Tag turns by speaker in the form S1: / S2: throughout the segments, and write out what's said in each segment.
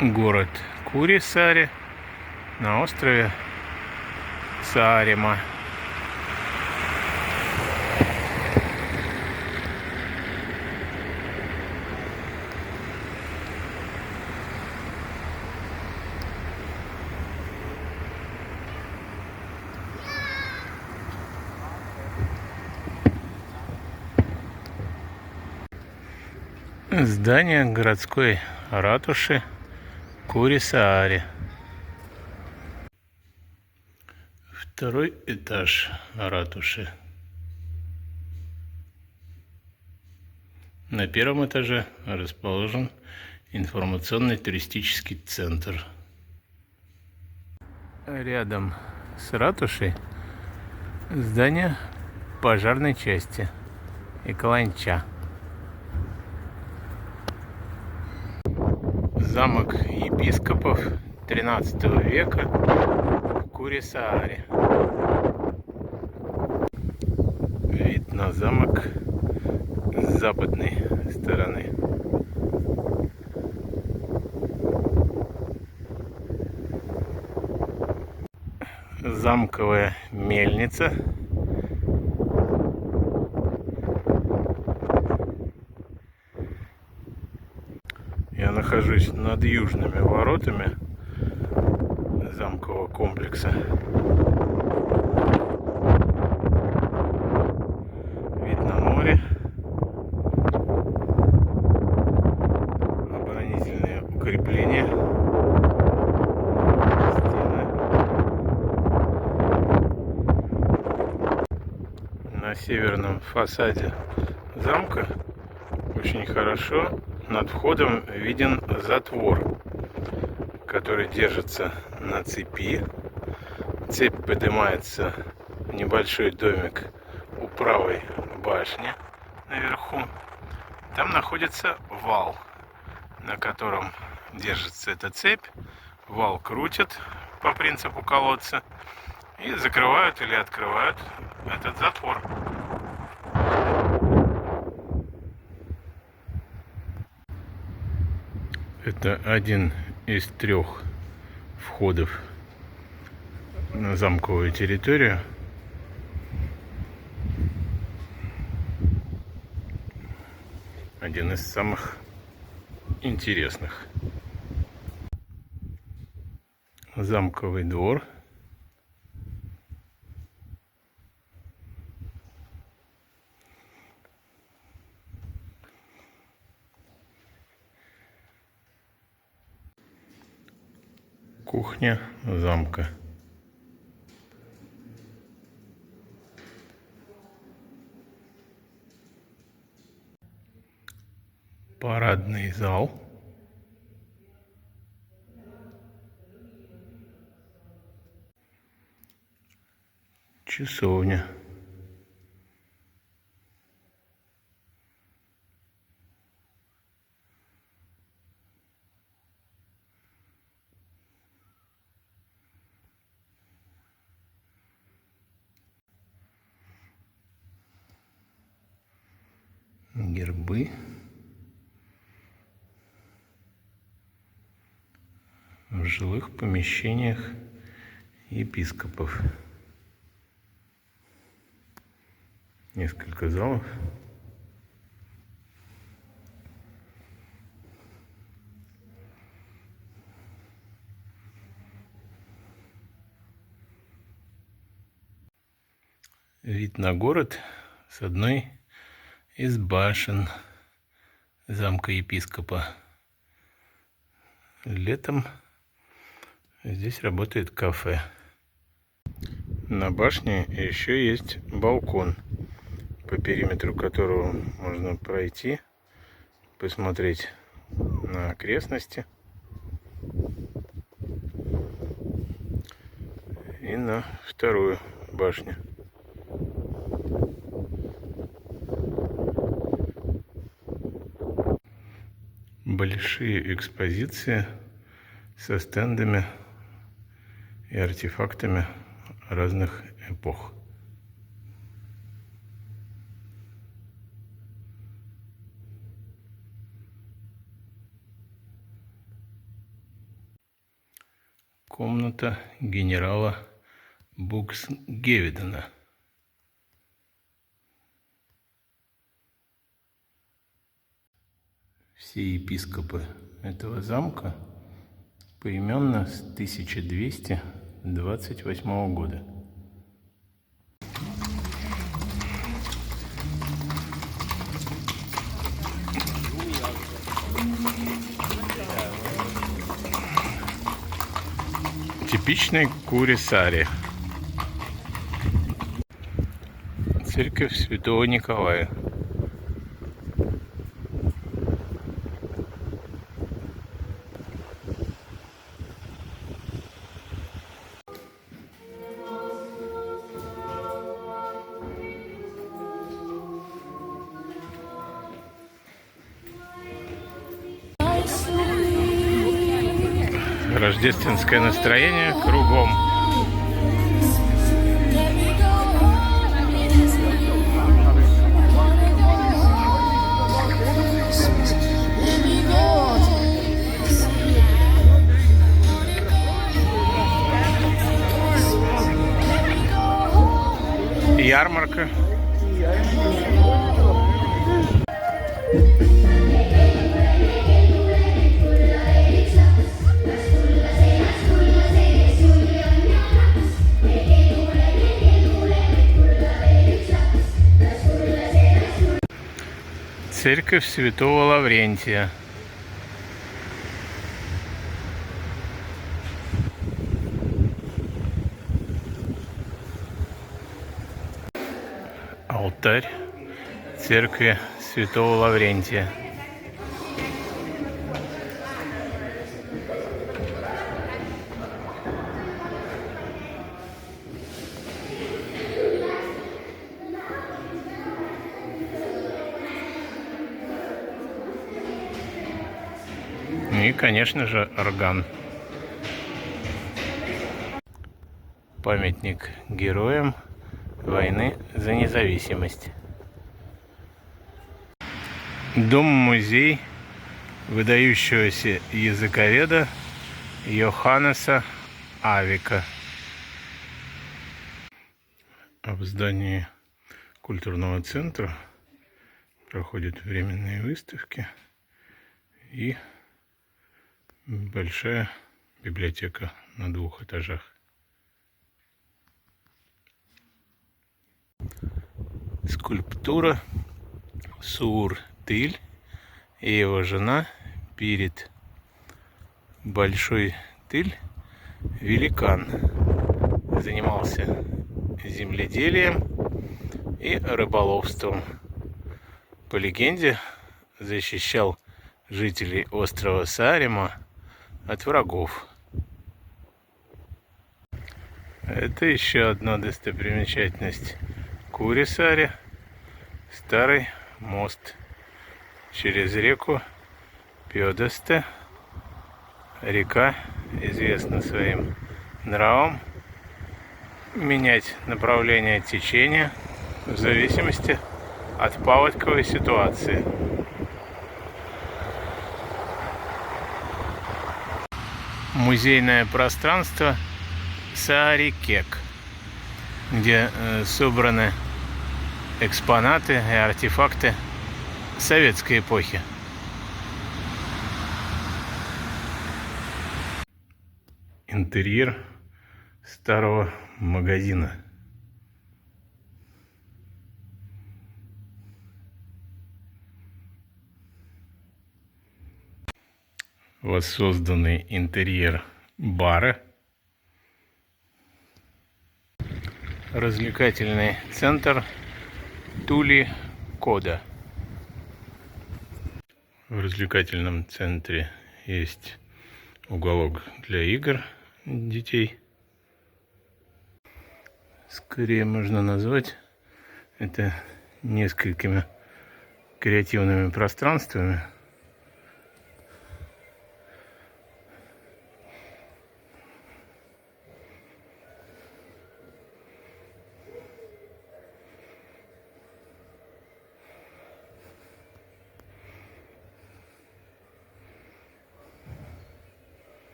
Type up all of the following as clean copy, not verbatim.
S1: Город Курисаре на острове Сааремаа. Здание городской ратуши Курисааре. Второй этаж ратуши. На первом этаже расположен информационный туристический центр. Рядом с ратушей здание пожарной части и каланча. Замок епископов XIII века в Курисааре. Вид на замок с западной стороны. Замковая мельница. Я нахожусь над южными воротами замкового комплекса. Вид на море. Оборонительные укрепления. Стены. На северном фасаде замка очень хорошо над входом виден затвор, который держится на цепи. Цепь поднимается в небольшой домик у правой башни наверху. Там находится вал, на котором держится эта цепь. Вал крутят по принципу колодца и закрывают или открывают этот затвор. Это один из 3 входов на замковую территорию. Один из самых интересных. Замковый двор. Кухня замка. Парадный зал. Часовня. Гербы. В жилых помещениях епископов. Несколько залов. Вид на город с одной из башен замка епископа. Летом здесь работает кафе. На башне еще есть балкон, по периметру которого можно пройти, посмотреть на окрестности и на вторую башню. Большие экспозиции со стендами и артефактами разных эпох. комната генерала Буксгеведена. Все епископы этого замка поименно с 1228 года. Типичный Курисари. Церковь Святого Николая. Рождественское настроение кругом. Ярмарка. Церковь Святого Лаврентия. Алтарь церкви Святого Лаврентия. И, конечно же, орган. Памятник героям войны за независимость. Дом-музей выдающегося языковеда Йоханнеса Авика. А в здании культурного центра проходят временные выставки и большая библиотека на 2 этажах. Скульптура Суур-Тыль и его жена Пирит. Большой Тыль великан. Занимался земледелием и рыболовством. По легенде, защищал жителей острова Сааремаа от врагов. Это еще одна достопримечательность Курисари. Старый мост через реку Пьодесте. Река известна своим нравом менять направление течения в зависимости от паводковой ситуации. Музейное пространство Саарикек, где собраны экспонаты и артефакты советской эпохи. Интерьер старого магазина. Воссозданный интерьер бара. Развлекательный центр Тули-Кода. В развлекательном центре есть уголок для игр детей. Скорее можно назвать это несколькими креативными пространствами.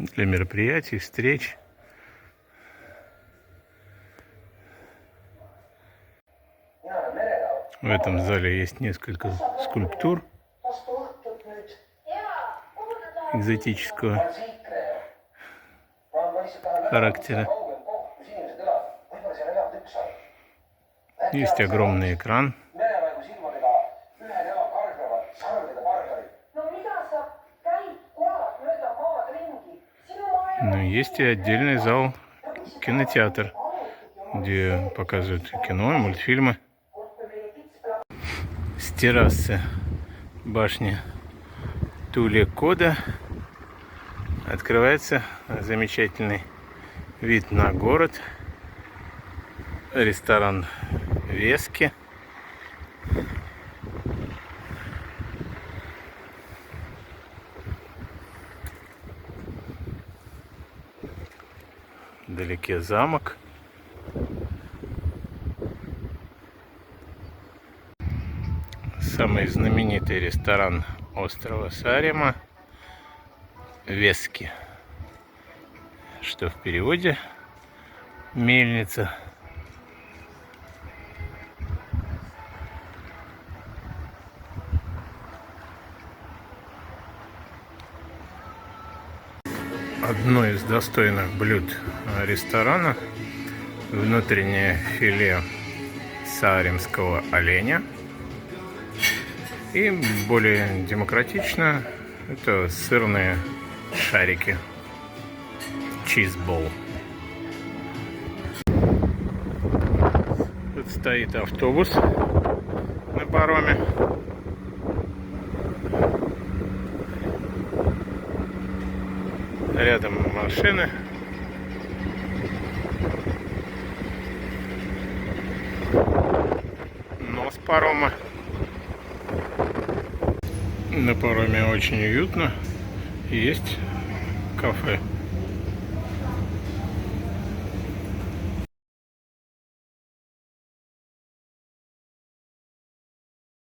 S1: для мероприятий, встреч. В этом зале есть несколько скульптур экзотического характера. Есть огромный экран. Но есть и отдельный зал, кинотеатр, где показывают кино и мультфильмы. С террасы башни Туле-Кода открывается замечательный вид на город. Ресторан Вески. Вдалеке замок. Самый знаменитый ресторан острова Сааремаа Вески, что в переводе мельница. Одно из достойных блюд ресторана — внутреннее филе сааремского оленя. И более демократично — это сырные шарики, чизбол. Тут стоит автобус на пароме. Рядом машины. Нос парома. На пароме очень уютно. Есть кафе.